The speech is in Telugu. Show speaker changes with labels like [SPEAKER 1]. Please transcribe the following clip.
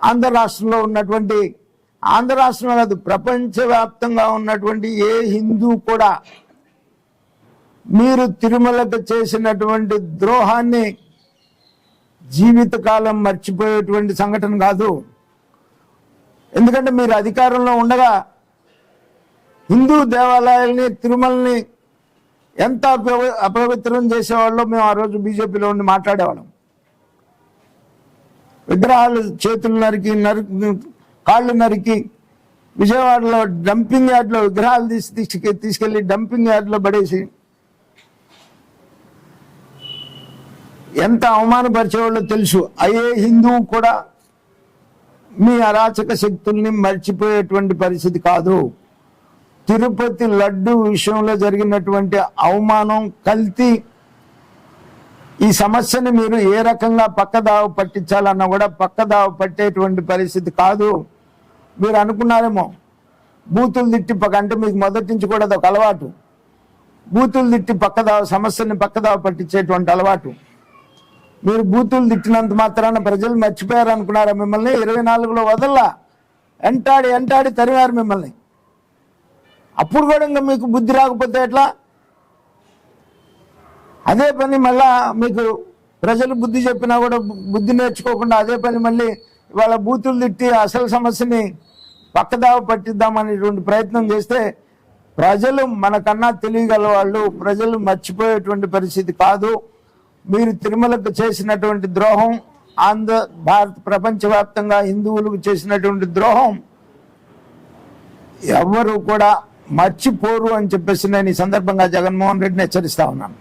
[SPEAKER 1] ఆంధ్ర రాష్ట్రంలో ఉన్నటువంటి, ఆంధ్ర రాష్ట్రంలో కాదు ప్రపంచవ్యాప్తంగా ఉన్నటువంటి ఏ హిందూ కూడా మీరు తిరుమలకు చేసినటువంటి ద్రోహాన్ని జీవితకాలం మర్చిపోయేటువంటి సంఘటన కాదు. ఎందుకంటే మీరు అధికారంలో ఉండగా హిందూ దేవాలయాల్ని, తిరుమలని ఎంత అపవిత్రం చేసేవాళ్ళో మేము ఆ రోజు బీజేపీలో ఉండి మాట్లాడేవాళ్ళం. విగ్రహాలు చేతులు నరికి కాళ్ళు నరికి విజయవాడలో డంపింగ్ యార్డ్లో విగ్రహాలు తీసుకెళ్లి డంపింగ్ యార్డ్లో పడేసి ఎంత అవమానపరిచేవాళ్ళో తెలుసు. అయ్యే హిందువు కూడా మీ అరాచక శక్తుల్ని మర్చిపోయేటువంటి పరిస్థితి కాదు. తిరుపతి లడ్డు విషయంలో జరిగినటువంటి అవమానం, కల్తీ, ఈ సమస్యని మీరు ఏ రకంగా పక్కదావ పట్టించాలన్నా కూడా పక్కదావ పట్టేటువంటి పరిస్థితి కాదు. మీరు అనుకున్నారేమో బూతులు తిట్టి అంటే మీకు మొదటి నుంచి కూడా అదొక అలవాటు. బూతులు తిట్టి సమస్యని పక్కదావ పట్టించేటువంటి అలవాటు. మీరు బూతులు తిట్టినంత మాత్రాన ప్రజలు మర్చిపోయారు అనుకున్నారా? మిమ్మల్ని 24లో వదల్లా ఎంటాడి తరివారు మిమ్మల్ని. అప్పుడు కూడా ఇంకా మీకు బుద్ధి రాకపోతే ఎట్లా? అదే పని మళ్ళా మీకు ప్రజలు బుద్ధి చెప్పినా కూడా బుద్ధి నేర్చుకోకుండా అదే పని మళ్ళీ వాళ్ళ బూతులు తిట్టి అసలు సమస్యని పక్కదావ పట్టిద్దామనేటువంటి ప్రయత్నం చేస్తే ప్రజలు మనకన్నా తెలియగల వాళ్ళు, ప్రజలు మర్చిపోయేటువంటి పరిస్థితి కాదు. మీరు తిరుమలకు చేసినటువంటి ద్రోహం, ప్రపంచవ్యాప్తంగా హిందువులకు చేసినటువంటి ద్రోహం ఎవరు కూడా మర్చిపోరు అని చెప్పేసి నేను ఈ సందర్భంగా జగన్మోహన్ రెడ్డిని హెచ్చరిస్తా ఉన్నాను.